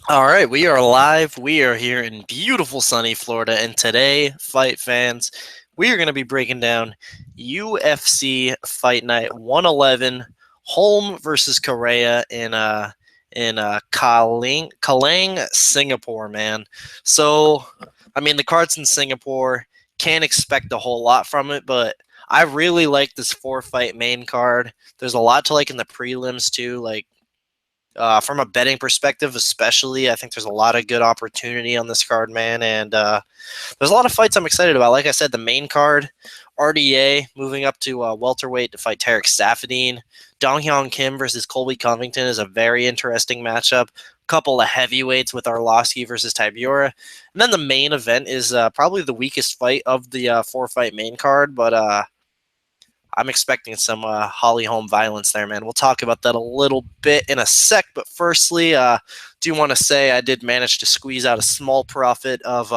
All right, we are live. We are here in beautiful sunny Florida, and today, fight fans, we are going to be breaking down UFC Fight Night 111, Home versus Korea in Kalang, Singapore, man. So, I mean, the cards in Singapore can't expect a whole lot from it, but I really like this four-fight main card. There's a lot to like in the prelims too, like from a betting perspective, especially, I think there's a lot of good opportunity on this card, man. And there's a lot of fights I'm excited about. Like I said, the main card, RDA moving up to welterweight to fight Tarek Safadine. Dong Hyun Kim versus Colby Covington is a very interesting matchup. Couple of heavyweights with Arlovsky versus Tybura. And then the main event is probably the weakest fight of the four-fight main card, but I'm expecting some Holly Holm violence there, man. We'll talk about that a little bit in a sec. But firstly, do want to say I did manage to squeeze out a small profit of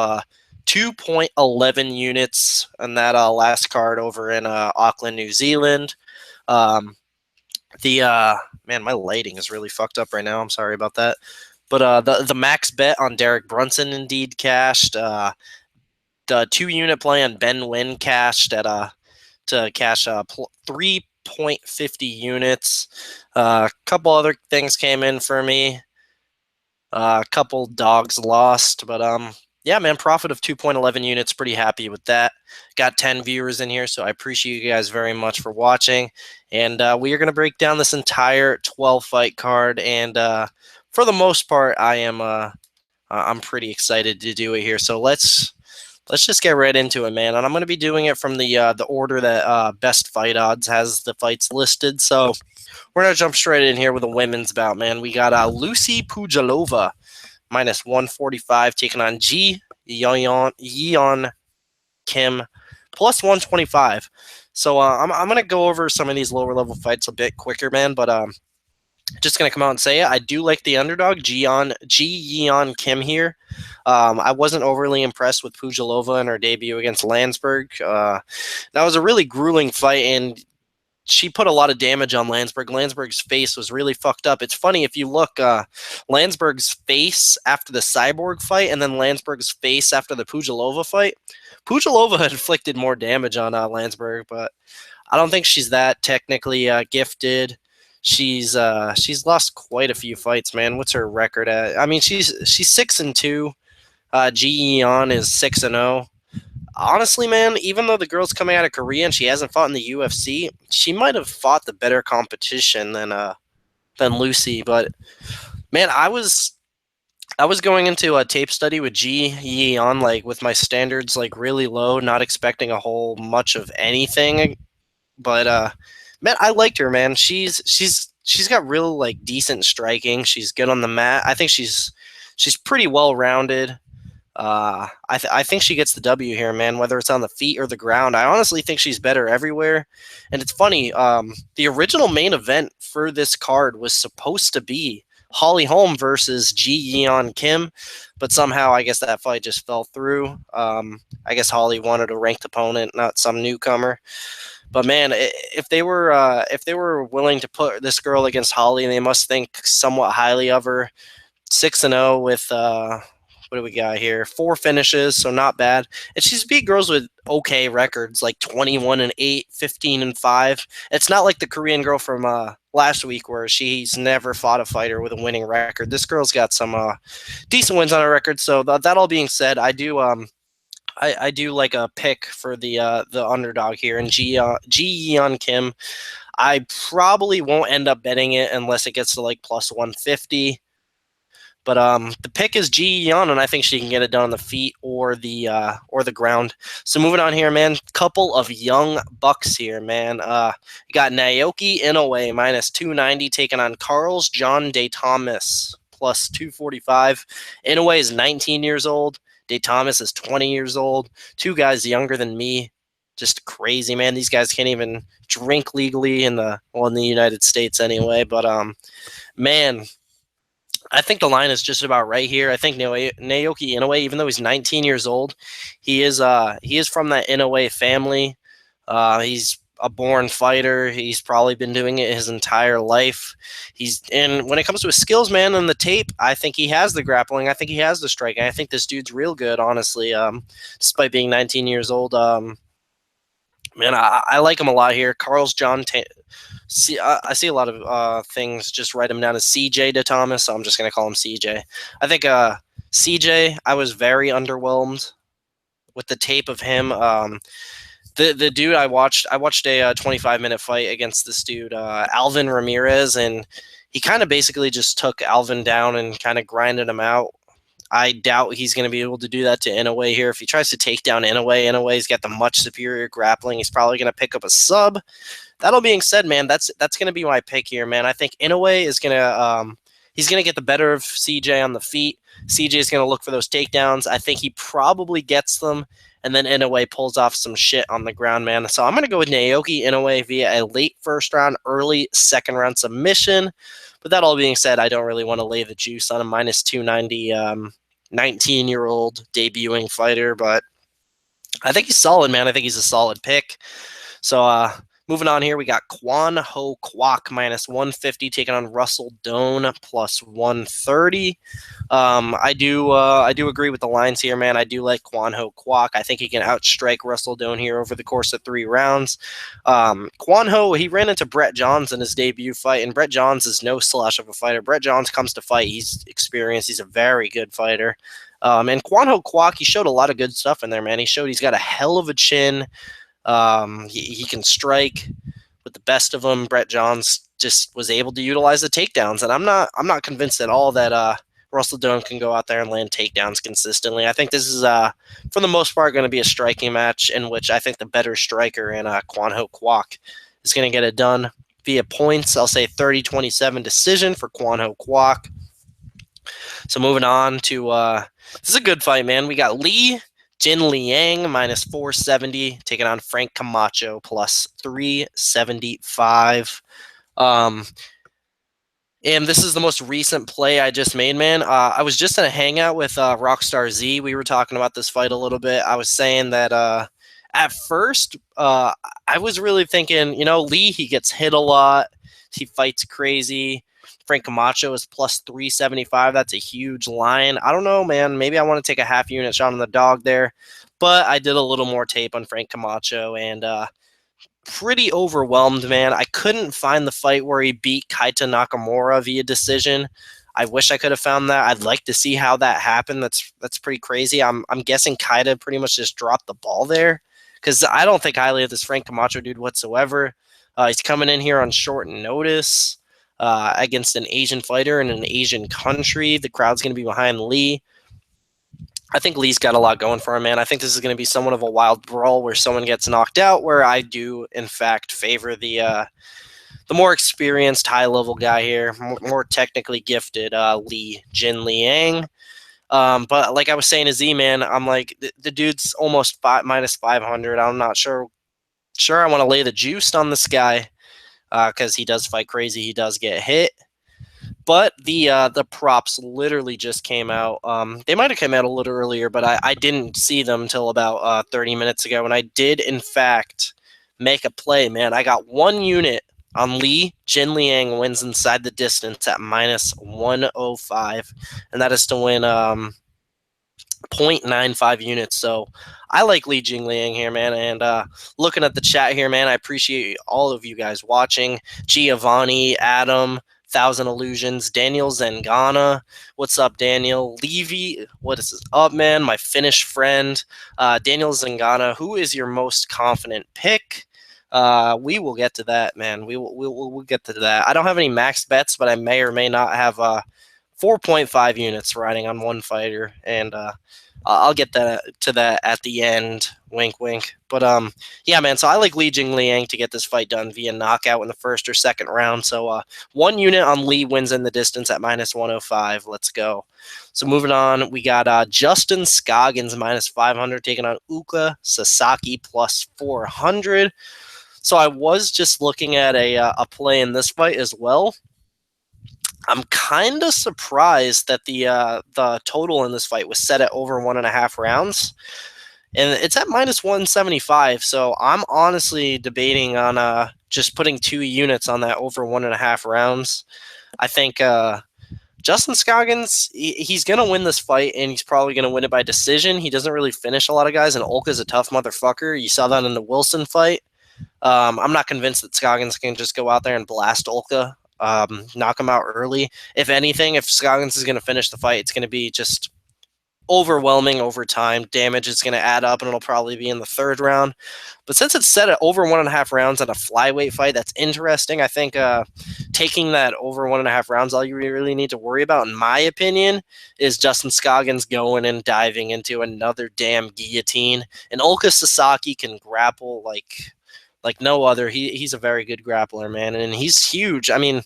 2.11 units on that last card over in Auckland, New Zealand. Um, the Man, my lighting is really fucked up right now. I'm sorry about that. But the max bet on Derek Brunson indeed cashed. The 2 unit play on Ben Wynn cashed at to cash 3.50 units. A couple other things came in for me. A couple dogs lost, but yeah, man, profit of 2.11 units. Pretty happy with that. Got 10 viewers in here, so I appreciate you guys very much for watching. And we are going to break down this entire 12 fight card. And for the most part, I'm pretty excited to do it here. So let's just get right into it, man. And I'm going to be doing it from the order that Best Fight Odds has the fights listed. So we're going to jump straight in here with a women's bout, man. We got Lucy Pujalova, minus 145, taking on Yeon Kim, plus 125. So I'm going to go over some of these lower level fights a bit quicker, man. But just gonna come out and say it. I do like the underdog, Ji Yeon Kim here. I wasn't overly impressed with Pujalova in her debut against Landsberg. That was a really grueling fight, and she put a lot of damage on Landsberg. Landsberg's face was really fucked up. It's funny if you look, Landsberg's face after the Cyborg fight, and then Landsberg's face after the Pujalova fight. Pujalova had inflicted more damage on Landsberg, but I don't think she's that technically gifted. She's lost quite a few fights, man. What's her record at? I mean, she's 6-2. Ji Yeon is 6-0. Honestly, man, even though the girl's coming out of Korea and she hasn't fought in the UFC, she might have fought the better competition than Lucy. But man, I was going into a tape study with Ji Yeon, like with my standards like really low, not expecting a whole much of anything. But man, I liked her, man. She's got real like decent striking. She's good on the mat. I think she's pretty well rounded. I think she gets the W here, man. Whether it's on the feet or the ground, I honestly think she's better everywhere. And it's funny. The original main event for this card was supposed to be Holly Holm versus Ji Yeon Kim, but somehow I guess that fight just fell through. I guess Holly wanted a ranked opponent, not some newcomer. But man, if they were willing to put this girl against Holly, they must think somewhat highly of her. 6-0 with what do we got here? 4 finishes, so not bad. And she's beat girls with okay records, like 21-8, 15-5. It's not like the Korean girl from last week where she's never fought a fighter with a winning record. This girl's got some decent wins on her record. So that all being said, I do like a pick for the underdog here, and Ji Yeon Kim. I probably won't end up betting it unless it gets to like plus 150. But the pick is Ji Yeon, and I think she can get it done on the feet or the ground. So moving on here, man. Couple of young bucks here, man. You got Naoki Inoue minus 290 taking on Carl's John Day Thomas plus 245. Inoue is 19 years old. Day Thomas is 20 years old. 2 guys younger than me. Just crazy, man. These guys can't even drink legally in the United States anyway. But man, I think the line is just about right here. I think Naoki Inoue, even though he's 19 years old, he is from that Inoue family. a born fighter. He's probably been doing it his entire life. And when it comes to his skills, man, on the tape, I think he has the grappling. I think he has the striking. I think this dude's real good, honestly. Despite being 19 years old, man, I like him a lot here. Carl's John. I see a lot of things. Just write him down as CJ to Thomas. So I'm just gonna call him CJ. I think CJ. I was very underwhelmed with the tape of him. The dude I watched a 25-minute fight against this dude Alvin Ramirez, and he kind of basically just took Alvin down and kind of grinded him out. I doubt he's going to be able to do that to Inoue here. If he tries to take down Inoue's got the much superior grappling. He's probably going to pick up a sub. That all being said, man, that's going to be my pick here, man. I think Inoue is going to he's going to get the better of CJ on the feet. CJ is going to look for those takedowns. I think he probably gets them, and then Inoue pulls off some shit on the ground, man. So I'm going to go with Naoki Inoue via a late first round, early second round submission. But that all being said, I don't really want to lay the juice on a minus 290 19-year-old debuting fighter, but I think he's solid, man. I think he's a solid pick. So moving on here, we got Kwon Ho Kwok minus 150 taking on Russell Doan plus 130. I do agree with the lines here, man. I do like Kwon Ho Kwok. I think he can outstrike Russell Doan here over the course of 3 rounds. Kwon Ho, he ran into Brett Johns in his debut fight, and Brett Johns is no slouch of a fighter. Brett Johns comes to fight. He's experienced. He's a very good fighter. And Kwon Ho Kwok, he showed a lot of good stuff in there, man. He showed he's got a hell of a chin. He can strike with the best of them. Brett Johns just was able to utilize the takedowns, and I'm not convinced at all that Russell Doan can go out there and land takedowns consistently. I think this is for the most part going to be a striking match in which I think the better striker in Kwon Ho Kwok is going to get it done via points. I'll say 30-27 decision for Kwon Ho Kwok. So moving on to this is a good fight, man. We got Liang minus 470 taking on Frank Camacho plus 375. And this is the most recent play I just made, man. I was just in a hangout with Rockstar Z. We were talking about this fight a little bit. I was saying that at first I was really thinking, Lee, he gets hit a lot. He fights crazy. Frank Camacho is plus 375. That's a huge line. I don't know, man. Maybe I want to take a half unit shot on the dog there. But I did a little more tape on Frank Camacho, and pretty overwhelmed, man. I couldn't find the fight where he beat Kaita Nakamura via decision. I wish I could have found that. I'd like to see how that happened. That's pretty crazy. I'm guessing Kaita pretty much just dropped the ball there, because I don't think highly of this Frank Camacho dude whatsoever. He's coming in here on short notice against an Asian fighter in an Asian country. The crowd's going to be behind Lee. I think Lee's got a lot going for him, man. I think this is going to be somewhat of a wild brawl where someone gets knocked out, where I do, in fact, favor the more experienced, high-level guy here, more technically gifted Jin Liang. But like I was saying to Z, man, I'm like, the dude's almost minus 500. I'm not sure I want to lay the juice on this guy because he does fight crazy. He does get hit. But the props literally just came out. They might have come out a little earlier, but I didn't see them until about 30 minutes ago. And I did, in fact, make a play, man. I got 1 unit on Jin Liang wins inside the distance at minus 105. And that is to win 0.95 units. So I like Jin Liang here, man. And looking at the chat here, man, I appreciate all of you guys watching. Giovanni, Adam, Thousand Illusions, Daniel Zengana. What's up, Daniel? Levy, what is up, man? My Finnish friend, Daniel Zengana. Who is your most confident pick? We will get to that, man. We'll get to that. I don't have any max bets, but I may or may not have 4.5 units riding on one fighter, and I'll get to that at the end. Wink, wink. But yeah, man. So I like Jin Liang to get this fight done via knockout in the first or second round. So 1 unit on Lee wins in the distance at minus 105. Let's go. So moving on, we got Justin Scoggins minus 500 taking on Uka Sasaki plus 400. So I was just looking at a play in this fight as well. I'm kind of surprised that the total in this fight was set at over 1.5 rounds. and it's at minus 175. So I'm honestly debating on just putting 2 units on that over 1.5 rounds. I think Justin Scoggins, he's going to win this fight, and he's probably going to win it by decision. He doesn't really finish a lot of guys, and Olka's a tough motherfucker. You saw that in the Wilson fight. I'm not convinced that Scoggins can just go out there and blast Olka, knock him out early. If anything, if Scoggins is going to finish the fight, it's going to be just overwhelming over time. Damage is going to add up, and it'll probably be in the third round. But since it's set at over 1.5 rounds in a flyweight fight, that's interesting. I think taking that over 1.5 rounds, all you really need to worry about, in my opinion, is Justin Scoggins going and diving into another damn guillotine. And Olka Sasaki can grapple like no other. He's a very good grappler, man, and he's huge. I mean,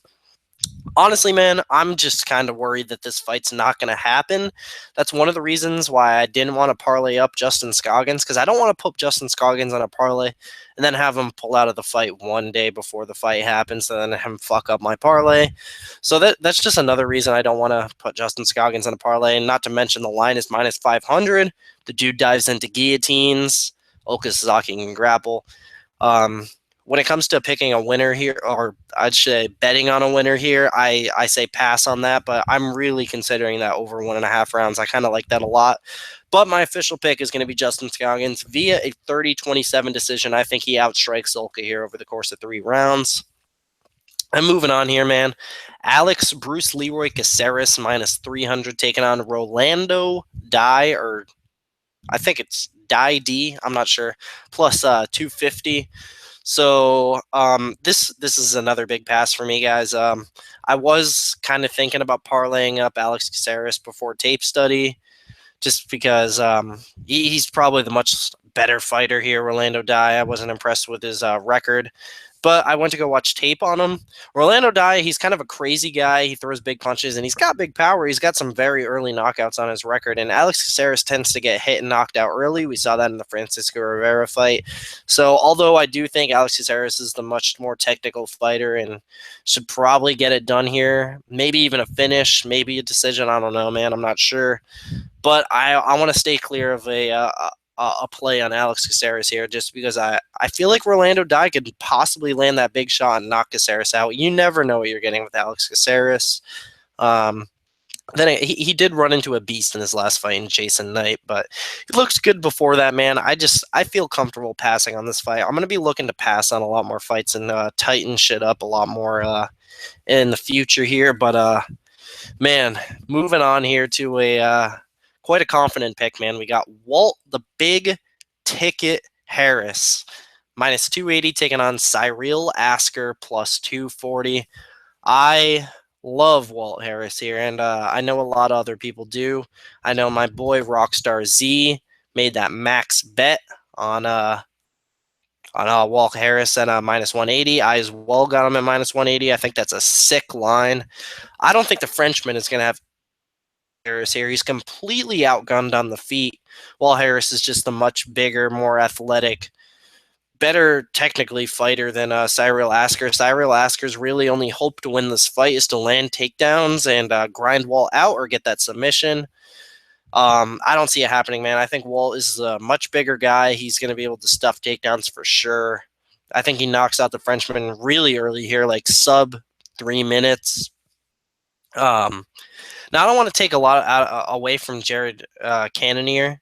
honestly, man, I'm just kind of worried that this fight's not going to happen. That's one of the reasons why I didn't want to parlay up Justin Scoggins, because I don't want to put Justin Scoggins on a parlay and then have him pull out of the fight one day before the fight happens, and then have him fuck up my parlay. So that's just another reason I don't want to put Justin Scoggins on a parlay, and not to mention the line is minus 500. The dude dives into guillotines. Okazaki can grapple. When it comes to picking a winner here, or I'd say betting on a winner here, I say pass on that, but I'm really considering that over 1.5 rounds. I kind of like that a lot. But my official pick is going to be Justin Scoggins via a 30-27 decision. I think he outstrikes Olka here over the course of 3 rounds. I'm moving on here, man. Alex Bruce Leroy Caceres minus 300 taking on Rolando Dye, or I think it's Dye D. I'm not sure. Plus 250. So this is another big pass for me, guys. I was kind of thinking about parlaying up Alex Caceres before tape study, just because he's probably the much better fighter here. Rolando Dye, I wasn't impressed with his record, but I went to go watch tape on him. Rolando Dye, he's kind of a crazy guy. He throws big punches, and he's got big power. He's got some very early knockouts on his record, and Alex Caceres tends to get hit and knocked out early. We saw that in the Francisco Rivera fight. So although I do think Alex Caceres is the much more technical fighter and should probably get it done here, maybe even a finish, maybe a decision, I don't know, man. I'm not sure. But I want to stay clear of a play on Alex Caceres here, just because I feel like Rolando Dye could possibly land that big shot and knock Caceres out. You never know what you're getting with Alex Caceres. Then he did run into a beast in his last fight in Jason Knight, but he looks good before that, man. I feel comfortable passing on this fight. I'm going to be looking to pass on a lot more fights and tighten shit up a lot more in the future here. But man, moving on here to quite a confident pick, man. We got Walt the Big Ticket Harris minus 280 taking on Cyril Asker plus 240. I love Walt Harris here, and I know a lot of other people do. I know my boy Rockstar Z made that max bet on Walt Harris at minus 180. I as well got him at minus 180. I think that's a sick line. I don't think the Frenchman is going to have Harris here. He's completely outgunned on the feet, while Harris is just a much bigger, more athletic, better technically fighter than Cyril Asker. Cyril Asker's really only hope to win this fight is to land takedowns and grind Walt out or get that submission. I don't see it happening, man. I think Walt is a much bigger guy. He's going to be able to stuff takedowns for sure. I think he knocks out the Frenchman really early here, like sub 3 minutes. Now, I don't want to take a lot away from Jared Cannonier,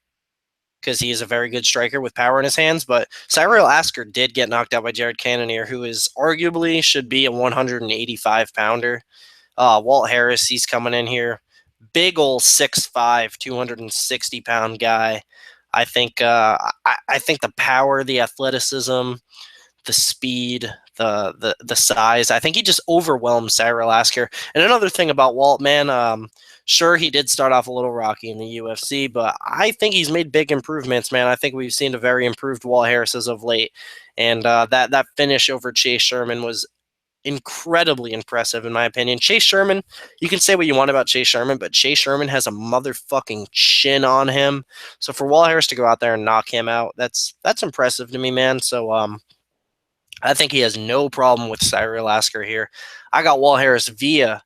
because he is a very good striker with power in his hands, but Cyril Asker did get knocked out by Jared Cannonier, who is arguably should be a 185-pounder. Walt Harris, he's coming in here. Big old 6'5", 260-pound guy. I think the power, the athleticism, the speed, the size, I think he just overwhelms Cyril Asker. And another thing about Walt, man, sure, he did start off a little rocky in the UFC, but I think he's made big improvements, man. I think we've seen a very improved Walt Harris as of late. And that finish over Chase Sherman was incredibly impressive, in my opinion. Chase Sherman, you can say what you want about Chase Sherman, but Chase Sherman has a motherfucking chin on him. So for Walt Harris to go out there and knock him out, that's impressive to me, man. So I think he has no problem with Cyril Asker here. I got Walt Harris via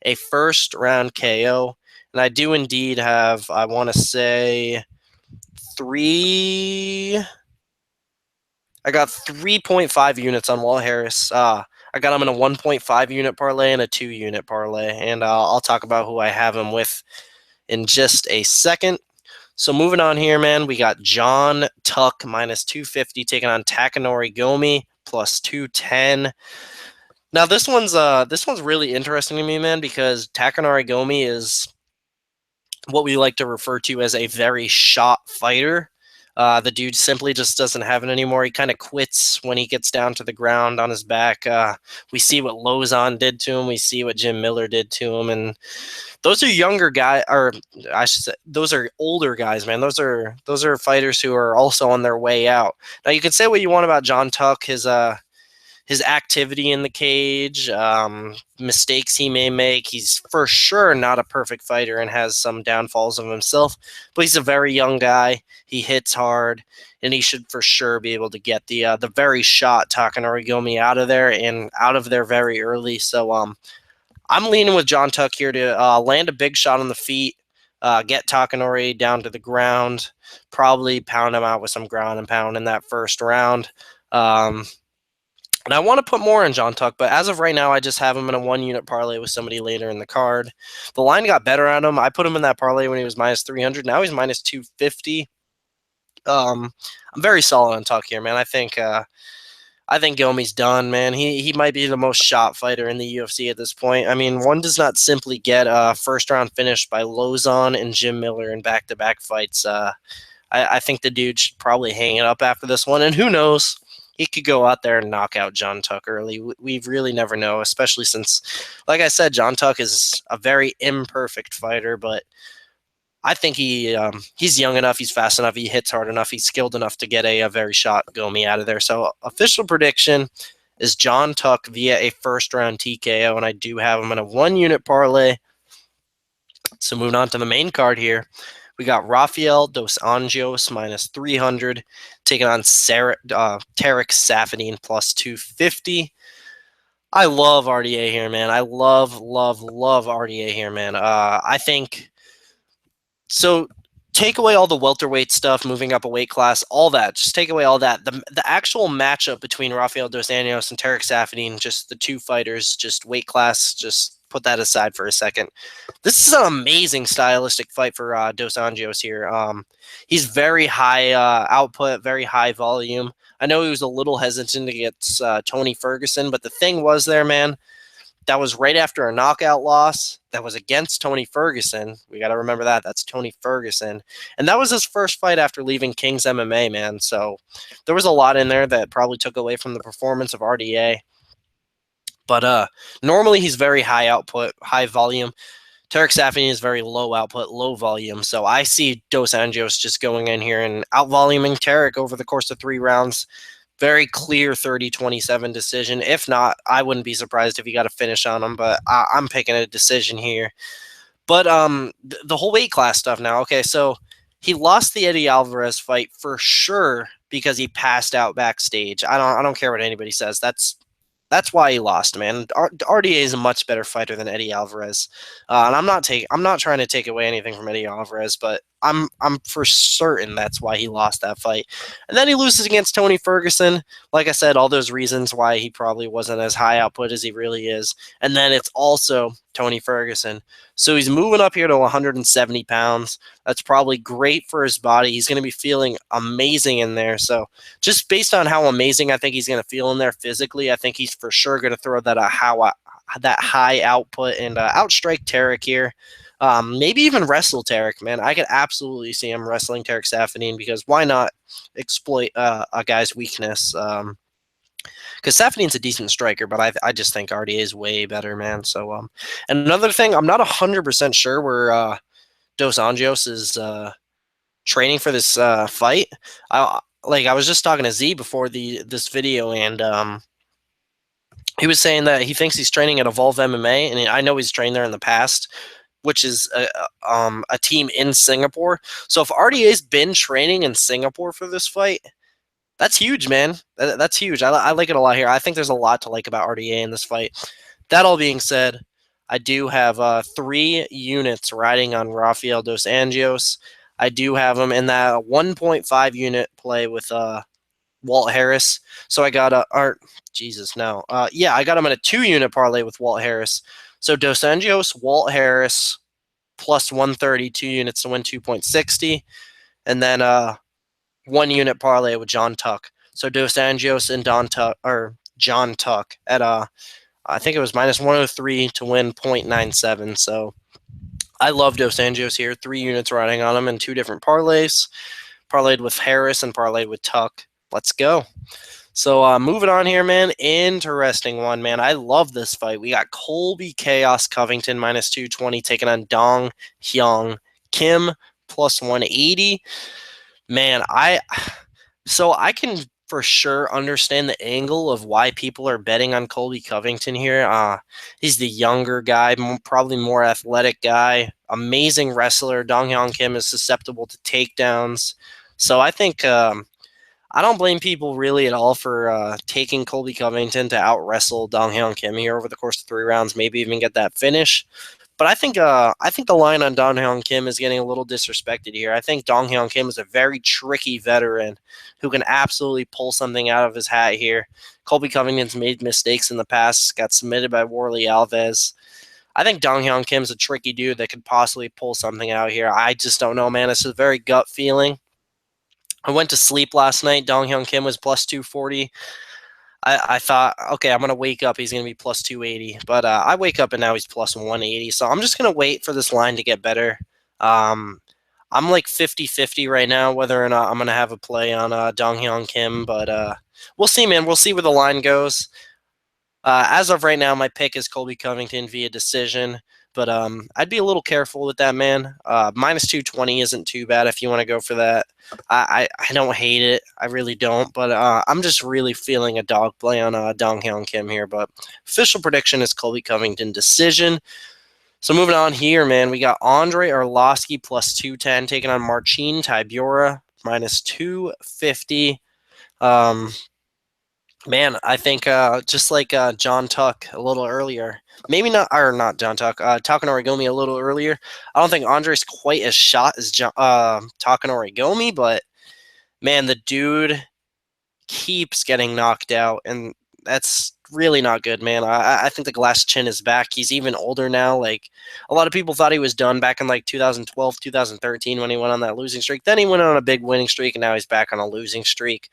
a first-round KO, and I do indeed have, I want to say, three. I got 3.5 units on Walt Harris. I got him in a 1.5 unit parlay and a 2 unit parlay, and I'll talk about who I have him with in just a second. So moving on here, man, we got John Tuck minus 250 taking on Takanori Gomi plus 210. Now this one's really interesting to me, man, because Takanori Gomi is what we like to refer to as a very shot fighter. The dude simply just doesn't have it anymore. He kind of quits when he gets down to the ground on his back. We see what Lozon did to him. We see what Jim Miller did to him, and those are younger guys, or I should say, those are older guys, man. Those are fighters who are also on their way out. Now you can say what you want about John Tuck, his activity in the cage, mistakes he may make. He's for sure not a perfect fighter and has some downfalls of himself, but he's a very young guy. He hits hard, and he should for sure be able to get the very shot Takanori Gomi out of there and out of there very early. So I'm leaning with John Tuck here to land a big shot on the feet, get Takanori down to the ground, probably pound him out with some ground and pound in that first round. And I want to put more in John Tuck, but as of right now, I just have him in a 1 unit parlay with somebody later in the card. The line got better on him. I put him in that parlay when he was minus 300. Now he's minus 250. I'm very solid on Tuck here, man. I think Gomi's done, man. He might be the most shot fighter in the UFC at this point. I mean, one does not simply get a first round finish by Lozon and Jim Miller in back-to-back fights. I think the dude should probably hang it up after this one, and who knows? He could go out there and knock out John Tuck early. We really never know, especially since, like I said, John Tuck is a very imperfect fighter, but I think he's young enough, he's fast enough, he hits hard enough, he's skilled enough to get a very shot Gomi out of there. So official prediction is John Tuck via a first-round TKO, and I do have him in a 1 unit parlay. So moving on to the main card here. We got Rafael dos Anjos minus 300 taking on Tarek Saffiedine plus 250. I love RDA here, man. I love RDA here, man. I think so. Take away all the welterweight stuff, moving up a weight class, all that. Just take away all that. The actual matchup between Rafael dos Anjos and Tarek Saffiedine, just the two fighters, just weight class, just put that aside for a second. This is an amazing stylistic fight for dos Anjos here. He's very high output, very high volume. I know he was a little hesitant against Tony Ferguson, but the thing was there, man, that was right after a knockout loss. That was against Tony Ferguson. We got to remember that. That's Tony Ferguson. And that was his first fight after leaving King's MMA, man. So there was a lot in there that probably took away from the performance of RDA. But normally he's very high output, high volume. Tarek Saffiedine is very low output, low volume. So I see dos Anjos just going in here and out-voluming Tarek over the course of 3 rounds. Very clear 30-27 decision. If not, I wouldn't be surprised if he got a finish on him, but I'm picking a decision here. But the whole weight class stuff now. Okay, so he lost the Eddie Alvarez fight for sure because he passed out backstage. I don't care what anybody says. That's why he lost, man. RDA is a much better fighter than Eddie Alvarez, and I'm not trying to take away anything from Eddie Alvarez, but I'm for certain that's why he lost that fight. And then he loses against Tony Ferguson. Like I said, all those reasons why he probably wasn't as high output as he really is. And then it's also Tony Ferguson. So he's moving up here to 170 pounds. That's probably great for his body. He's going to be feeling amazing in there. So just based on how amazing I think he's going to feel in there physically, I think he's for sure going to throw that high output and outstrike Tarek here. Maybe even wrestle Tarek, man. I could absolutely see him wrestling Tarek Saffiedine because why not exploit a guy's weakness? Because Saffiedine's a decent striker, but I just think RDA is way better, man. So, and another thing, I'm not 100% sure where dos Anjos is training for this fight. I was just talking to Z before this video, and he was saying that he thinks he's training at Evolve MMA, and I know he's trained there in the past, which is a team in Singapore. So if RDA's been training in Singapore for this fight, that's huge, man. That's huge. I like it a lot here. I think there's a lot to like about RDA in this fight. That all being said, I do have 3 units riding on Rafael dos Anjos. I do have him in that 1.5 unit play with Walt Harris. So I got Jesus, no. Yeah, I got him in a 2-unit parlay with Walt Harris. So Dos Anjos, Walt Harris, plus 130, 2 units to win 2.60. And then 1-unit parlay with John Tuck. So Dos Anjos and John Tuck at I think it was minus 103 to win 0.97. So I love Dos Anjos here. 3 units riding on him in 2 different parlays. Parlayed with Harris and parlayed with Tuck. Let's go. So moving on here, man. Interesting one, man. I love this fight. We got Colby Chaos Covington minus 220 taking on Dong Hyun Kim plus 180. Man, I can for sure understand the angle of why people are betting on Colby Covington here. He's the younger guy, probably more athletic guy, amazing wrestler. Dong Hyun Kim is susceptible to takedowns. So I think I don't blame people really at all for taking Colby Covington to out-wrestle Dong Hyun Kim here over the course of 3 rounds, maybe even get that finish. But I think the line on Dong Hyun Kim is getting a little disrespected here. I think Dong Hyun Kim is a very tricky veteran who can absolutely pull something out of his hat here. Colby Covington's made mistakes in the past, got submitted by Warley Alves. I think Dong Hyun Kim's a tricky dude that could possibly pull something out here. I just don't know, man. It's a very gut feeling. I went to sleep last night. Dong Hyun Kim was plus 240. I thought, okay, I'm going to wake up. He's going to be plus 280. But I wake up and now he's plus 180. So I'm just going to wait for this line to get better. I'm like 50-50 right now whether or not I'm going to have a play on Dong Hyun Kim. But we'll see, man. We'll see where the line goes. As of right now, my pick is Colby Covington via decision. But I'd be a little careful with that, man. Minus 220 isn't too bad if you want to go for that. I don't hate it. I really don't. But I'm just really feeling a dog play on Dong Hyun Kim here. But official prediction is Colby Covington decision. So moving on here, man, we got Andre Arlovsky plus 210 taking on Marcin Tybura minus 250. Man, I think just like John Tuck a little earlier, maybe not, or not John Tuck, Takanori Gomi a little earlier. I don't think Andre's quite as shot as Takanori Gomi, but man, the dude keeps getting knocked out, and that's really not good, man. I think the glass chin is back. He's even older now. Like, a lot of people thought he was done back in like 2012, 2013 when he went on that losing streak. Then he went on a big winning streak, and now he's back on a losing streak.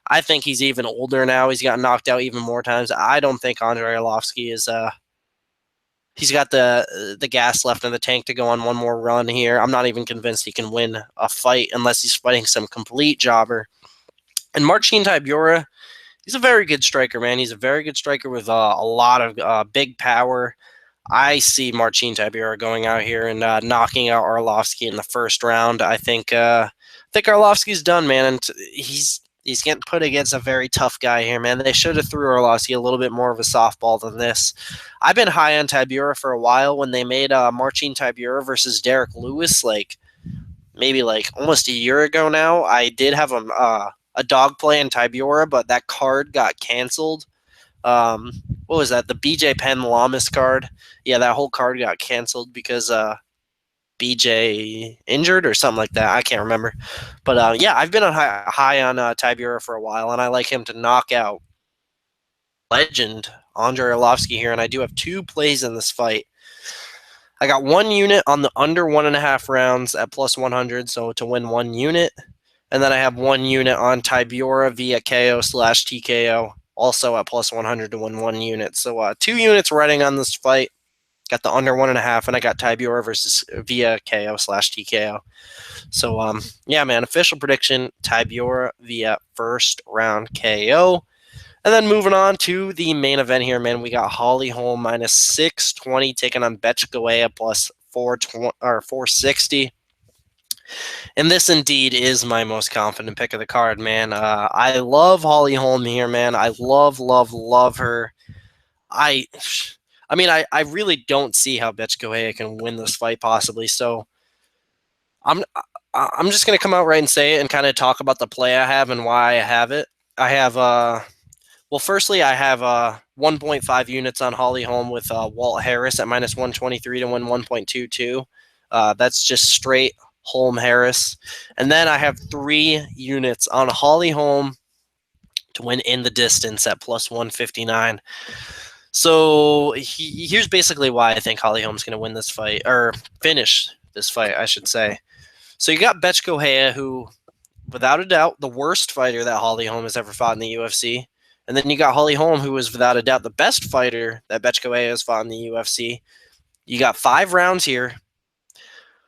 I think he's even older now. He's got knocked out even more times. I don't think Andre Arlovsky is he's got the gas left in the tank to go on one more run here. I'm not even convinced he can win a fight unless he's fighting some complete jobber. And Marcin Tybura, he's a very good striker, man. He's a very good striker with a lot of big power. I see Marcin Tybura going out here and knocking out Arlovsky in the first round. I think Arlovsky's done, man, and he's getting put against a very tough guy here, man. They should have threw Arlovsky a little bit more of a softball than this. I've been high on Tybura for a while. When they made Marcin Tybura versus Derek Lewis, maybe almost a year ago now, I did have a dog play in Tybura, but that card got canceled. What was that? The BJ Penn Lamas card. Yeah, that whole card got canceled because BJ injured or something like that. I can't remember. But yeah, I've been on high on Tybura for a while, and I like him to knock out legend Andre Arlovsky here, and I do have 2 plays in this fight. I got 1 unit on the under 1.5 rounds at plus 100, so to win 1 unit. And then I have 1 unit on Tybura via KO/TKO, also at plus 100 to win 1 unit. So 2 units riding on this fight. Got the under 1.5, and I got Tybura versus via KO/TKO. So, yeah, man, official prediction, Tybura via first round KO. And then moving on to the main event here, man, we got Holly Holm minus 620 taking on Betchgoea plus 460. And this indeed is my most confident pick of the card, man. I love Holly Holm here, man. I love her. I mean, I really don't see how Betchgoea can win this fight possibly. So I'm just gonna come out right and say it and kind of talk about the play I have and why I have it. I have well, firstly, I have 1.5 units on Holly Holm with Walt Harris at minus 123 to win 1.22. That's just straight Holm Harris. And then I have 3 units on Holly Holm to win in the distance at plus 159. So here's basically why I think Holly Holm's going to win this fight, or finish this fight, I should say. So you got Betch Kohea, who, without a doubt, the worst fighter that Holly Holm has ever fought in the UFC. And then you got Holly Holm, who is without a doubt the best fighter that Betch Kohea has fought in the UFC. You got 5 rounds here.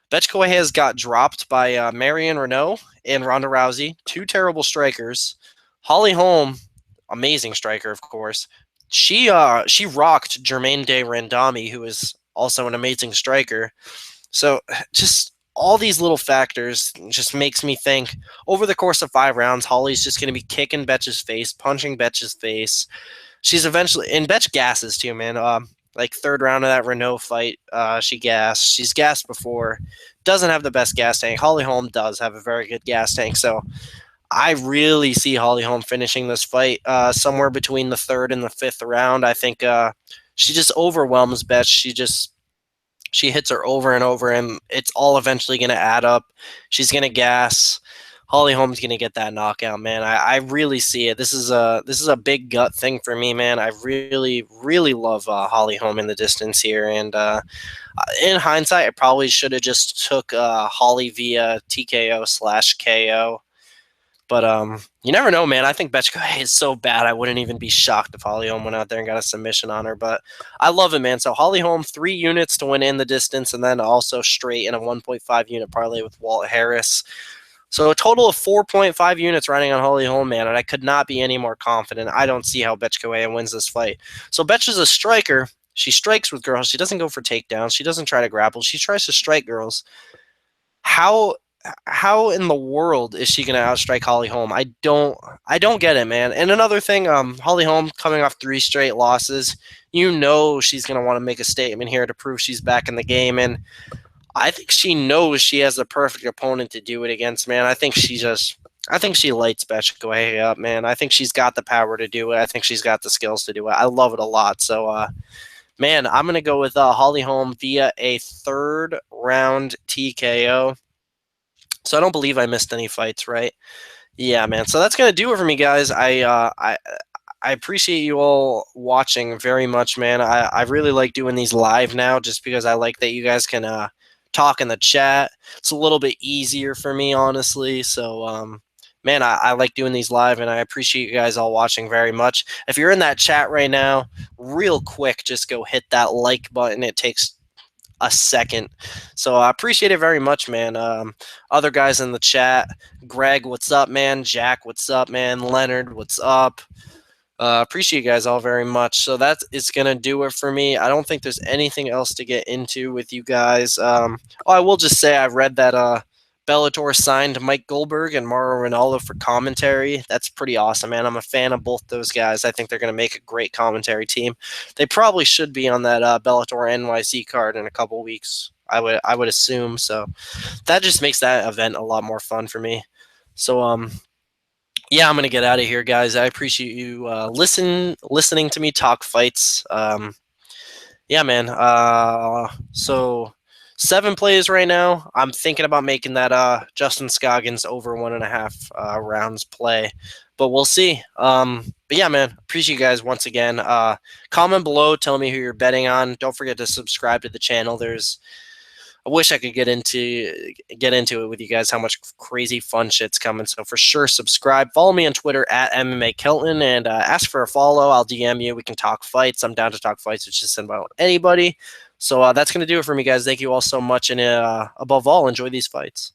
Betch Kohea has got dropped by Marion Renault and Ronda Rousey, 2 terrible strikers. Holly Holm, amazing striker, of course. She rocked Germaine de Randami, who is also an amazing striker. So just all these little factors just makes me think over the course of 5 rounds, Holly's just going to be kicking Betch's face, punching Betch's face. She's eventually, and Betch gasses too, man. Like 3rd round of that Renault fight, she gassed. She's gassed before. Doesn't have the best gas tank. Holly Holm does have a very good gas tank. So I really see Holly Holm finishing this fight somewhere between the 3rd and the 5th round. I think she just overwhelms Betch. She hits her over and over, and it's all eventually going to add up. She's going to gas. Holly Holm's going to get that knockout, man. I really see it. This is a big gut thing for me, man. I really, really love Holly Holm in the distance here. And in hindsight, I probably should have just took Holly via TKO/KO. But you never know, man. I think Betch Kohea is so bad, I wouldn't even be shocked if Holly Holm went out there and got a submission on her. But I love it, man. So Holly Holm, 3 units to win in the distance, and then also straight in a 1.5 unit parlay with Walt Harris. So a total of 4.5 units riding on Holly Holm, man, and I could not be any more confident. I don't see how Betch Kohea wins this fight. So Betch is a striker. She strikes with girls. She doesn't go for takedowns. She doesn't try to grapple. She tries to strike girls. How in the world is she going to outstrike Holly Holm? I don't get it, man. And another thing, Holly Holm coming off 3 straight losses. You know she's going to want to make a statement here to prove she's back in the game, and I think she knows she has the perfect opponent to do it against, man. I think she lights Betch Kohea up, man. I think she's got the power to do it. I think she's got the skills to do it. I love it a lot. So, man, I'm going to go with Holly Holm via a 3rd round TKO. So I don't believe I missed any fights, right? Yeah, man. So that's going to do it for me, guys. I appreciate you all watching very much, man. I really like doing these live now just because I like that you guys can talk in the chat. It's a little bit easier for me, honestly. So, man, I like doing these live, and I appreciate you guys all watching very much. If you're in that chat right now, real quick, just go hit that like button. It takes a second. So I appreciate it very much, man. Other guys in the chat, Greg, what's up, man? Jack, what's up, man? Leonard, what's up? Appreciate you guys all very much. So that is going to do it for me. I don't think there's anything else to get into with you guys. I will just say I read that Bellator signed Mike Goldberg and Mauro Ranallo for commentary. That's pretty awesome, man. I'm a fan of both those guys. I think they're going to make a great commentary team. They probably should be on that Bellator NYC card in a couple weeks, I would assume. So that just makes that event a lot more fun for me. So yeah, I'm going to get out of here, guys. I appreciate you listening to me talk fights. Yeah, man. So 7 plays right now. I'm thinking about making that Justin Scoggins over 1.5 rounds play, but we'll see. But yeah, man, appreciate you guys once again. Comment below, tell me who you're betting on. Don't forget to subscribe to the channel. I wish I could get into it with you guys, how much crazy fun shit's coming. So for sure, subscribe. Follow me on Twitter at MMAKelton, and ask for a follow. I'll DM you. We can talk fights. I'm down to talk fights with just about anybody. So that's going to do it for me, guys. Thank you all so much. And above all, enjoy these fights.